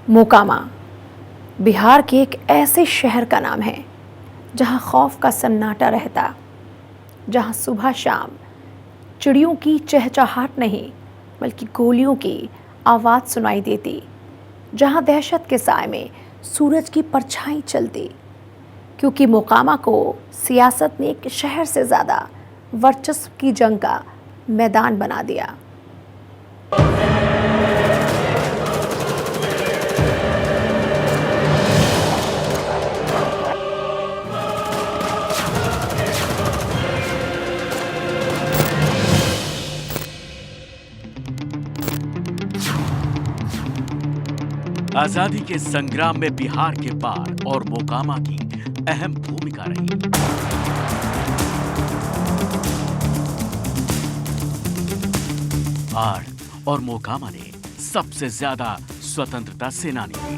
मोकामा बिहार के एक ऐसे शहर का नाम है जहां खौफ का सन्नाटा रहता, जहां सुबह शाम चिड़ियों की चहचहाट नहीं बल्कि गोलियों की आवाज़ सुनाई देती, जहां दहशत के साए में सूरज की परछाई चलती। क्योंकि मोकामा को सियासत ने एक शहर से ज़्यादा वर्चस्व की जंग का मैदान बना दिया। आजादी के संग्राम में बिहार के बाढ़ और मोकामा की अहम भूमिका रही। बाढ़ और मोकामा ने सबसे ज्यादा स्वतंत्रता सेनानी दिए,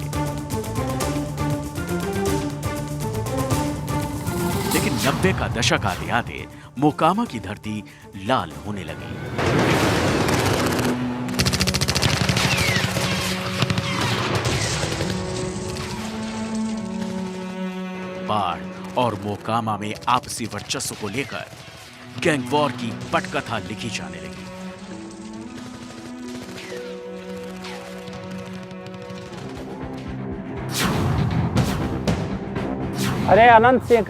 लेकिन 90 का दशक आते आते मोकामा की धरती लाल होने लगी। बाढ़ और मोकामा में आपसी वर्चस्व को लेकर गैंग वॉर की पटकथा लिखी जाने लगी। अरे अनंत सिंह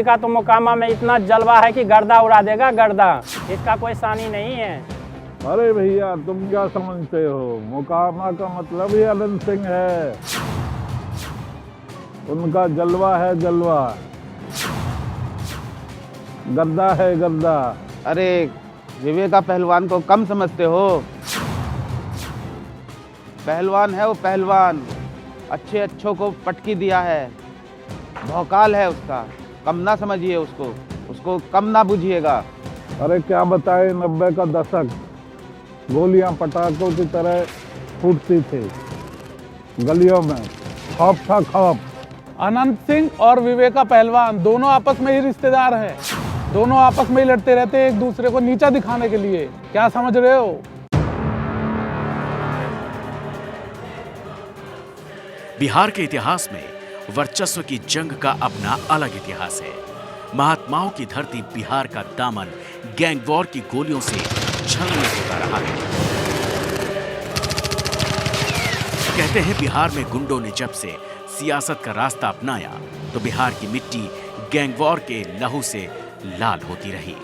का तो मोकामा में इतना जलवा है कि गर्दा उड़ा देगा गर्दा। इसका कोई सानी नहीं है। अरे भैया तुम क्या समझते हो, मोकामा का मतलब ही अनंत सिंह है। उनका जलवा है जलवा, गद्दा है गद्दा। अरे विवेका पहलवान को कम समझते हो। पहलवान है वो पहलवान, अच्छे अच्छों को पटकी दिया है, भौकाल है उसका। कम ना समझिए उसको कम ना बुझिएगा। अरे क्या बताए, 90 का दशक, गोलियां पटाखों की तरह फूटती थी गलियों में, खौफ था खौफ। अनंत सिंह और विवेका पहलवान दोनों आपस में ही रिश्तेदार हैं। दोनों आपस में ही लड़ते रहते हैं एक दूसरे को नीचा दिखाने के लिए। क्या समझ रहे हो? बिहार के इतिहास में वर्चस्व की जंग का अपना अलग इतिहास है। महात्माओं की धरती बिहार का दामन गैंग वॉर की गोलियों से छलनी होता रहा है। कहते हैं बिहार में गुंडों ने जब से सियासत का रास्ता अपनाया तो बिहार की मिट्टी गैंग वॉर के लहू से लाल होती रही।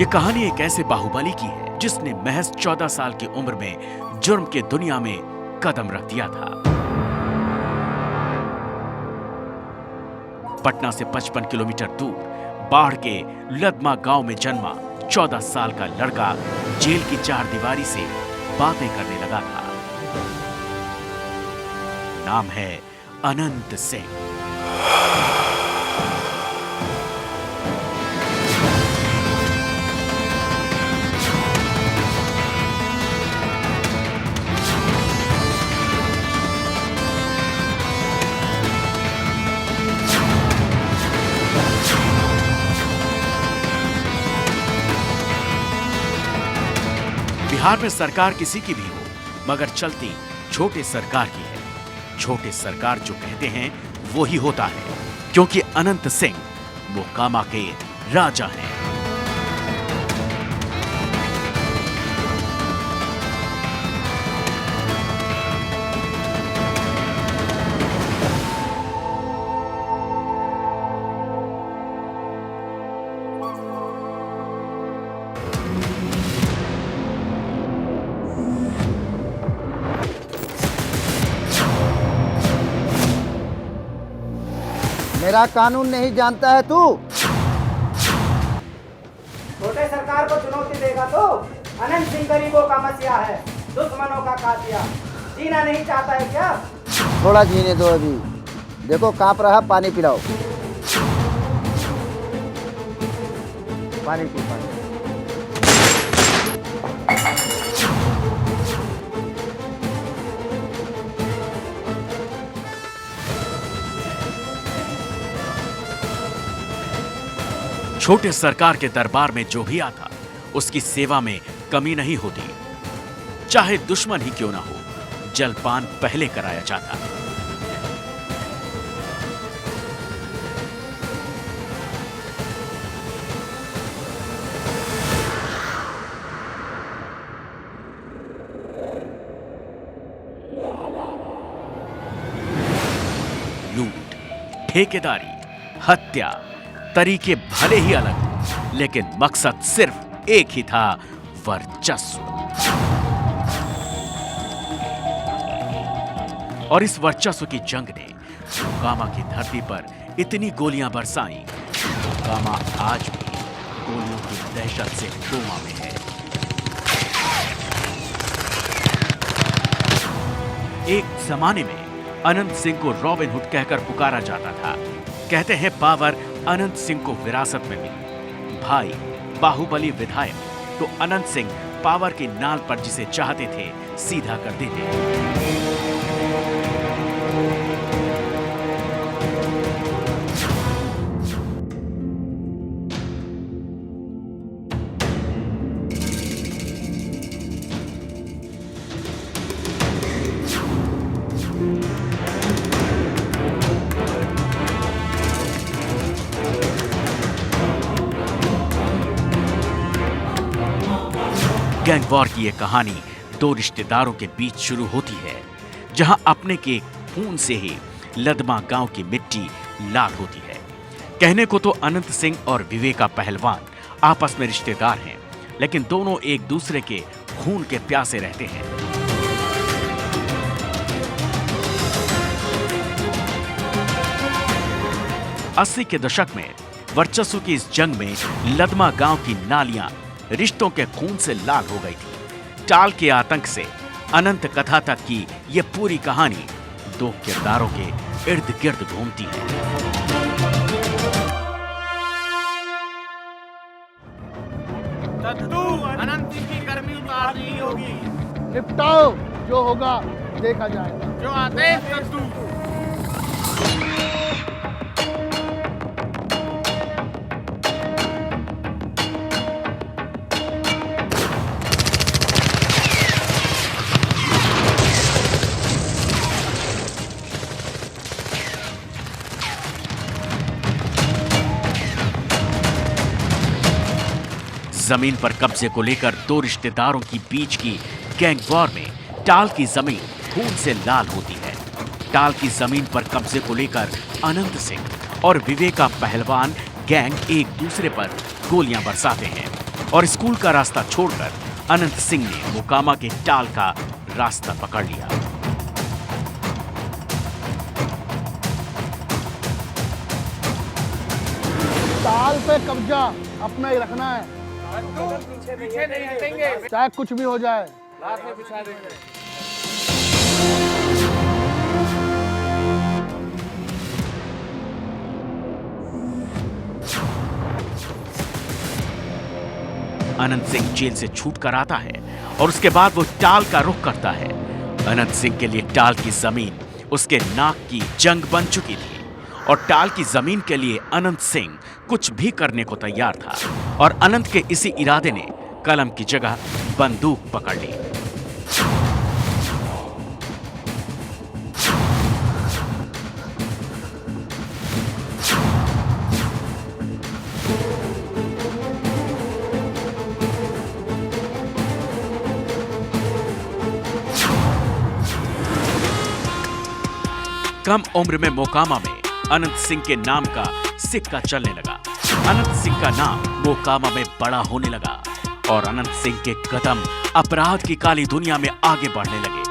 ये कहानी एक ऐसे बाहुबली की है जिसने महज 14 साल की उम्र में जुर्म के दुनिया में कदम रख दिया था। पटना से 55 किलोमीटर दूर बाढ़ के लदमा गांव में जन्मा 14 साल का लड़का जेल की चारदीवारी से बातें करने लगा था। नाम है अनंत सिंह। बिहार में सरकार किसी की भी हो मगर चलती छोटे सरकार की है। छोटे सरकार जो कहते हैं वो ही होता है, क्योंकि अनंत सिंह मोकामा के राजा हैं। मेरा कानून नहीं जानता है तू? छोटे सरकार को चुनौती देगा तो अनंत सिंह गरीबों का मसीहा है, दुश्मनों का कातिया। जीना नहीं चाहता है क्या? थोड़ा जीने दो अभी। देखो कांप रहा, पानी पिलाओ। पानी पी पानी। छोटे सरकार के दरबार में जो भी आता उसकी सेवा में कमी नहीं होती। चाहे दुश्मन ही क्यों ना हो, जलपान पहले कराया जाता। लूट, ठेकेदारी, हत्या, तरीके भले ही अलग हो, लेकिन मकसद सिर्फ एक ही था, वर्चस्व। और इस वर्चस्व की जंग ने मोकामा की धरती पर इतनी गोलियां बरसाई, मोकामा आज भी गोलियों की दहशत से कोमा में है। एक जमाने में अनंत सिंह को रॉबिन हुड कहकर पुकारा जाता था। कहते हैं पावर अनंत सिंह को विरासत में मिली। भाई बाहुबली विधायक तो अनंत सिंह पावर की नाल पर जिसे चाहते थे सीधा कर देते। गैंग वॉर की यह कहानी दो रिश्तेदारों के बीच शुरू होती है, जहां अपने के खून से ही लदमा गांव की मिट्टी लाल होती है। कहने को तो अनंत सिंह और विवेका पहलवान आपस में रिश्तेदार हैं, लेकिन दोनों एक दूसरे के खून के प्यासे रहते हैं। अस्सी के दशक में वर्चस्व की इस जंग में लदमा गांव की नालियां रिश्तों के खून से लाल हो गई थी। टाल के आतंक से अनंत कथा तक की ये पूरी कहानी दो किरदारों के इर्द गिर्द घूमती है। तू अनंत की गर्मी उतारनी होगी। निपटाओ, जो होगा देखा जाएगा। जो आदेश तू। जमीन पर कब्जे को लेकर दो रिश्तेदारों की बीच की गैंग वॉर में टाल की जमीन खून से लाल होती है। टाल की जमीन पर कब्जे को लेकर अनंत सिंह और विवेका पहलवान गैंग एक दूसरे पर गोलियां बरसाते हैं और स्कूल का रास्ता छोड़कर अनंत सिंह ने मोकामा के टाल का रास्ता पकड़ लिया। टाल पे कब्जा अपना ही रखना है, पीछे नहीं हटेंगे। चाहे कुछ भी हो जाए। लात में बिछा देंगे। अनंत सिंह जेल से छूट कर आता है और उसके बाद वो टाल का रुख करता है। अनंत सिंह के लिए टाल की जमीन उसके नाक की जंग बन चुकी थी और टाल की जमीन के लिए अनंत सिंह कुछ भी करने को तैयार था और अनंत के इसी इरादे ने कलम की जगह बंदूक पकड़ ली। कम उम्र में मोकामा में अनंत सिंह के नाम का सिक्का चलने लगा। अनंत सिंह का नाम मोकामा में बड़ा होने लगा और अनंत सिंह के कदम अपराध की काली दुनिया में आगे बढ़ने लगे।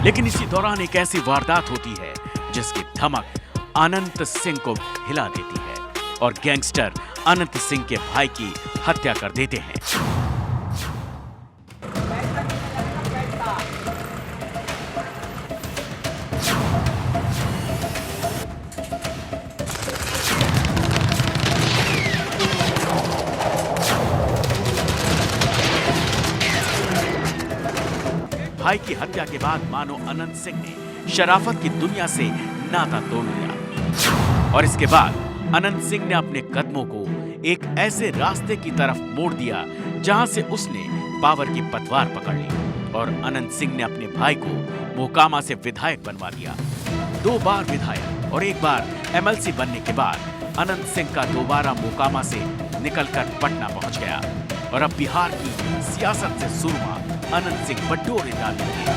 लेकिन इसी दौरान एक ऐसी वारदात होती है जिसकी धमक अनंत सिंह को हिला देती है और गैंगस्टर अनंत सिंह के भाई की हत्या कर देते हैं। भाई की हत्या के बाद मानो अनंत सिंह ने शराफत की दुनिया से नाता तोड़ लिया। और इसके बाद अनंत सिंह ने अपने कदमों को एक ऐसे रास्ते की तरफ मोड़ दिया जहां से उसने पावर की पतवार पकड़ ली और अनंत सिंह ने अपने भाई को मोकामा से विधायक बनवा दिया। 2 बार विधायक और 1 बार एमएलसी बनने के बाद अनंत सिंह का दोबारा मोकामा से निकलकर पटना पहुंच गया और अब बिहार की सियासत से सुरमा अनंत सिंह बटोरे डालने लगे।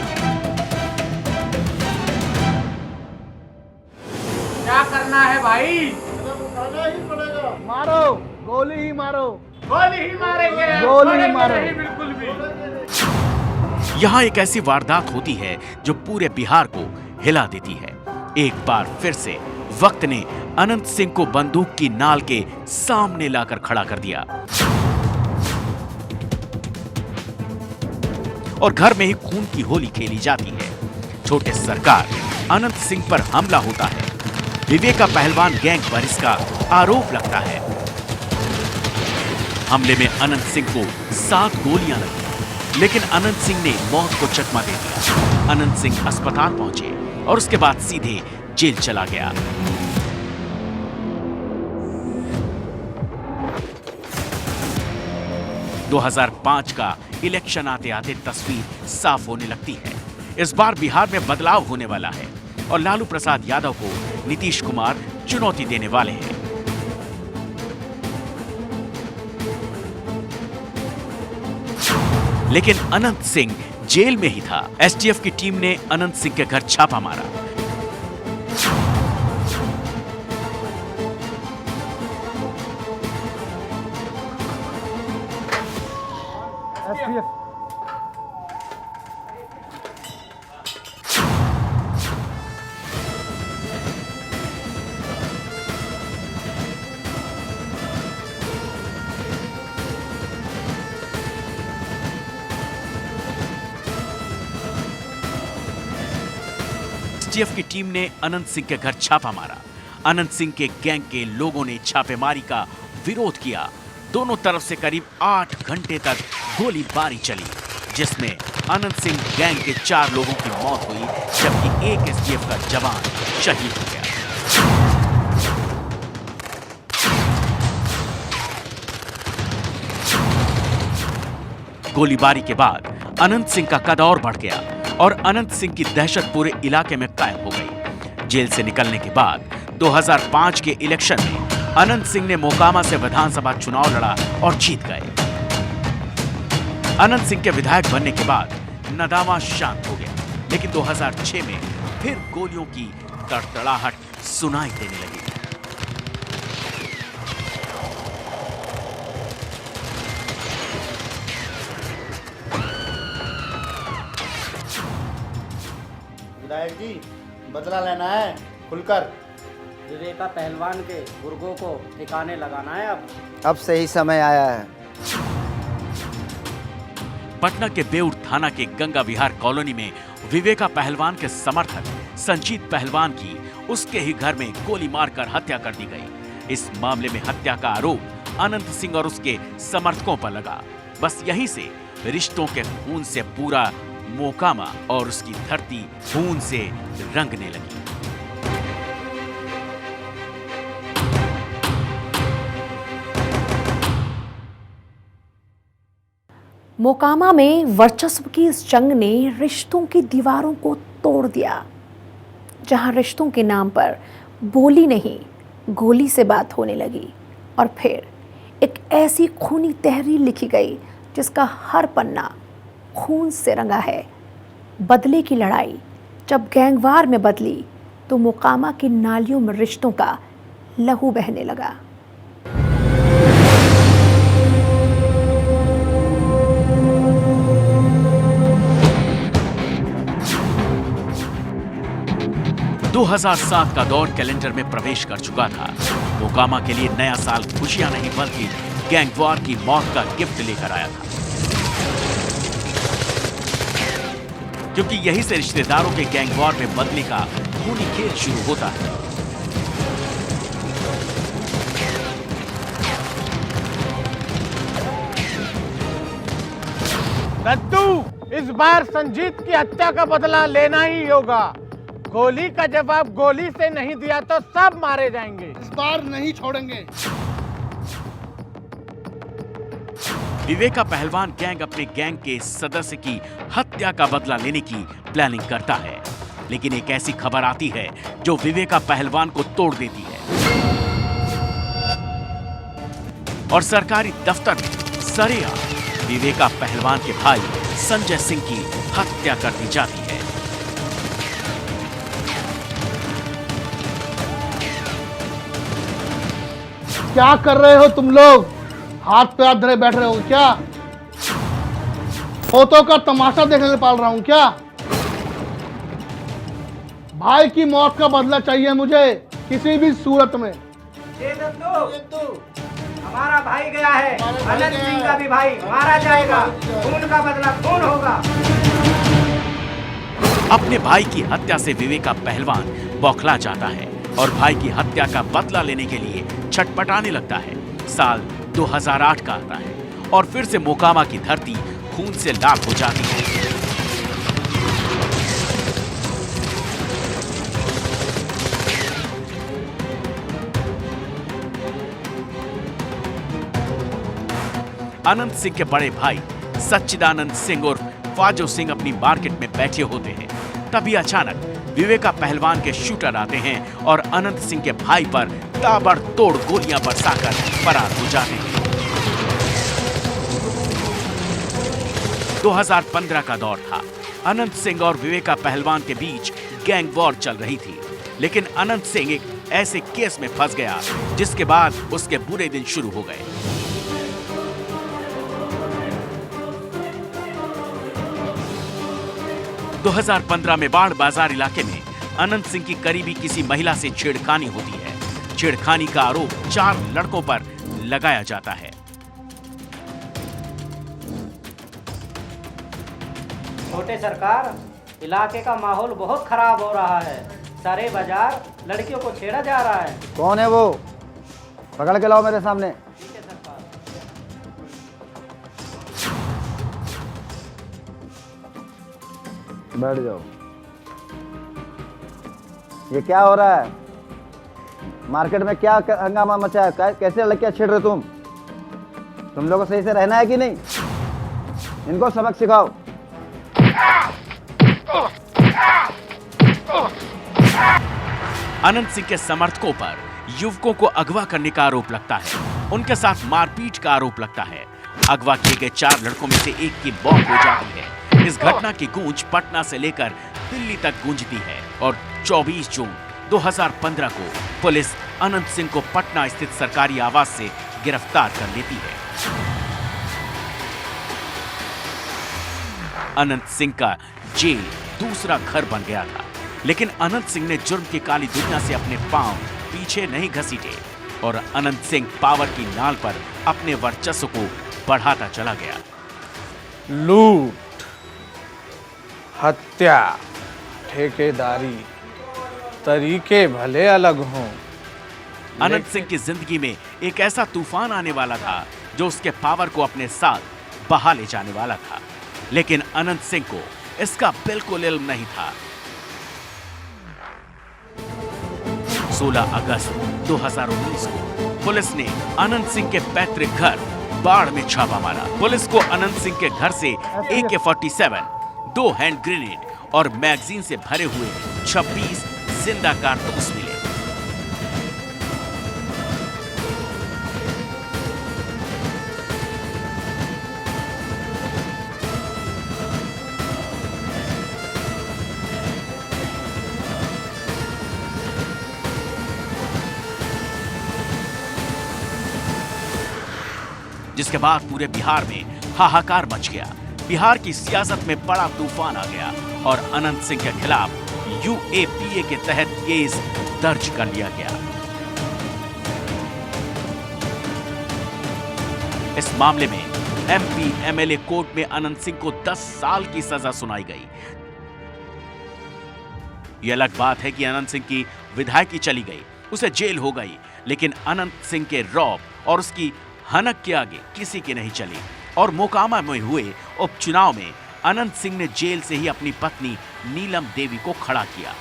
क्या करना है भाई? उठाना ही पड़ेगा। मारो, गोली ही मारो, गोली ही मारेंगे, गोली ही मारो। नहीं बिल्कुल भी। यहाँ एक ऐसी वारदात होती है जो पूरे बिहार को हिला देती है। एक बार फिर से वक्त ने अनंत सिंह को बंदूक की नाल के सामने लाकर खड़ा कर दिया और घर में ही खून की होली खेली जाती है। छोटे सरकार अनंत सिंह पर हमला होता है। विवेका पहलवान गैंग पर इसका आरोप लगता है। हमले में अनंत सिंह को 7 गोलियां लगी, लेकिन अनंत सिंह ने मौत को चकमा दे दिया। अनंत सिंह अस्पताल पहुंचे और उसके बाद सीधे जेल चला गया। – 2005 का इलेक्शन आते आते तस्वीर साफ होने लगती है। इस बार बिहार में बदलाव होने वाला है और लालू प्रसाद यादव को नीतीश कुमार चुनौती देने वाले हैं। लेकिन अनंत सिंह जेल में ही था। एसटीएफ की टीम ने अनंत सिंह के घर छापा मारा। एसटीएफ की टीम ने अनंत सिंह के घर छापा मारा। अनंत सिंह के गैंग के लोगों ने छापेमारी का विरोध किया। दोनों तरफ से करीब 8 घंटे तक गोलीबारी चली, जिसमें अनंत सिंह गैंग के 4 लोगों की मौत हुई, जबकि एक एसटीएफ का जवान शहीद हो गया। गोलीबारी के बाद अनंत सिंह का कद और बढ़ गया और अनंत सिंह की दहशत पूरे इलाके में कायम हो गई। जेल से निकलने के बाद 2005 के इलेक्शन में अनंत सिंह ने मोकामा से विधानसभा चुनाव लड़ा और जीत गए। अनंत सिंह के विधायक बनने के बाद नदावा शांत हो गया, लेकिन 2006 में फिर गोलियों की तड़तड़ाहट सुनाई देने लगी। विधायक जी, बदला लेना है खुलकर। विवेका पहलवान के गुर्गों को ठिकाने लगाना है। अब सही समय आया है। पटना के बेउर थाना के गंगा विहार कॉलोनी में विवेका पहलवान के समर्थक संजीत पहलवान की उसके ही घर में गोली मारकर हत्या कर दी गई। इस मामले में हत्या का आरोप अनंत सिंह और उसके समर्थकों पर लगा। बस यहीं से रिश्तों के खून से पूरा मोकामा और उसकी धरती खून से रंगने लगी। मोकामा में वर्चस्व की इस जंग ने रिश्तों की दीवारों को तोड़ दिया। जहां रिश्तों के नाम पर बोली नहीं, गोली से बात होने लगी और फिर एक ऐसी खूनी तहरीर लिखी गई जिसका हर पन्ना खून से रंगा है। बदले की लड़ाई जब गैंगवार में बदली तो मोकामा की नालियों में रिश्तों का लहू बहने लगा। दो 2007 का दौर कैलेंडर में प्रवेश कर चुका था। मोकामा के लिए नया साल खुशियां नहीं बल्कि गैंगवार की मौत का गिफ्ट लेकर आया था, क्योंकि यही से रिश्तेदारों के गैंगवार में बदले का खूनी खेल शुरू होता है। दद्दू, इस बार संजीत की हत्या का बदला लेना ही होगा। गोली का जवाब गोली से नहीं दिया तो सब मारे जाएंगे। इस बार नहीं छोड़ेंगे। विवेका पहलवान गैंग अपने गैंग के सदस्य की हत्या का बदला लेने की प्लानिंग करता है, लेकिन एक ऐसी खबर आती है जो विवेका पहलवान को तोड़ देती है और सरकारी दफ्तर में सरेआम विवेका पहलवान के भाई संजय सिंह की हत्या कर दी जाती है। क्या कर रहे हो तुम लोग? हाथ पे हाथ धरे बैठ रहे हो क्या? फोटो का तमाशा देखने के पाल रहा हूं क्या? भाई की मौत का बदला चाहिए मुझे किसी भी सूरत में। ये दत्तू, हमारा भाई गया है, अनंत सिंह का भी भाई मारा जाएगा। खून का बदला खून होगा। अपने भाई की हत्या से विवेका पहलवान बौखला जाता है और भाई की हत्या का बदला लेने के लिए छटपटाने लगता है। साल 2008 का आता है और फिर से मोकामा की धरती खून से लाल हो जाती है। अनंत सिंह के बड़े भाई सच्चिदानंद सिंह और फाजो सिंह अपनी मार्केट में बैठे होते हैं। तभी अचानक विवेका पहलवान के शूटर आते हैं और अनंत सिंह के भाई पर ताबड़तोड़ गोलियां बरसाकर फरार हो जाते हैं। 2015 का दौर था। अनंत सिंह और विवेका पहलवान के बीच गैंग वॉर चल रही थी, लेकिन अनंत सिंह एक ऐसे केस में फंस गया जिसके बाद उसके बुरे दिन शुरू हो गए। दो 2015 में बाढ़ बाजार इलाके में अनंत सिंह की करीबी किसी महिला से छेड़खानी होती है। छेड़खानी का आरोप 4 लड़कों पर लगाया जाता है। छोटे सरकार, इलाके का माहौल बहुत खराब हो रहा है। सारे बाजार लड़कियों को छेड़ा जा रहा है। कौन है वो? पकड़ के लाओ मेरे सामने। ठीक है सरकार। बैठ जाओ। ये क्या हो रहा है? मार्केट में क्या हंगामा मचा है? कैसे लड़कियां छेड़ रहे तुम लोगों को सही से रहना है कि नहीं? इनको सबक सिखाओ। अनंत सिंह के समर्थकों पर युवकों को अगवा करने का आरोप लगता है। उनके साथ मारपीट का आरोप लगता है। अगवा किए गए 4 लड़कों में से एक की मौत हो जाती है। इस घटना की गूंज पटना से लेकर दिल्ली तक गूंजती है और 24 जून 2015 को पुलिस अनंत सिंह को पटना स्थित सरकारी आवास से गिरफ्तार कर लेती है। अनंत सिंह का जेल दूसरा घर बन गया था, लेकिन अनंत सिंह ने जुर्म की काली दुनिया से अपने पांव पीछे नहीं घसीटे और अनंत सिंह पावर की नाल पर अपने वर्चस्व को बढ़ाता चला गया। लूट, हत्या, ठेकेदारी, तरीके भले अलग हों। अनंत सिंह की जिंदगी में एक ऐसा तूफान आने वाला था जो उसके पावर को अपने साथ बहा ले जाने वाला था, लेकिन अनंत सिंह को इसका बिल्कुल इल्म नहीं था। 16 अगस्त 2019 को पुलिस ने अनंत सिंह के पैतृक घर बाढ़ में छापा मारा। पुलिस को अनंत सिंह के घर से AK-47, 2 हैंड ग्रेनेड और मैगजीन से भरे हुए 26 जिंदा कारतूस मिले। जिसके बाद पूरे बिहार में हाहाकार मच गया। बिहार की सियासत में बड़ा तूफान आ गया और अनंत सिंह के खिलाफ UAPA के तहत केस दर्ज कर लिया गया। इस मामले में MP MLA कोर्ट में अनंत सिंह को 10 साल की सजा सुनाई गई। यह अलग बात है कि अनंत सिंह की विधायकी चली गई, उसे जेल हो गई, लेकिन अनंत सिंह के रौब और उसकी हनक के आगे किसी की नहीं चली और मोकामा में हुए उपचुनाव में अनंत सिंह ने जेल से ही अपनी पत्नी नीलम देवी को खड़ा किया।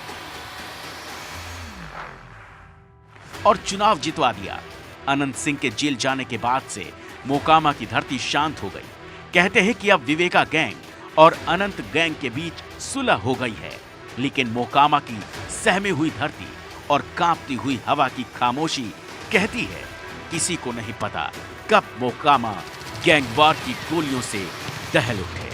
और चुनाव जितवा दिया। अनंत सिंह के जेल जाने के बाद से मोकामा की धरती शांत हो गई। कहते हैं कि अब विवेका गैंग और अनंत गैंग के बीच सुलह हो गई है, लेकिन मोकामा की सहमी हुई धरती और कांपती हुई हवा की खामोशी कहती है किसी को नहीं पता कब मोकामा गैंगवार की गोलियों से दहल उठे।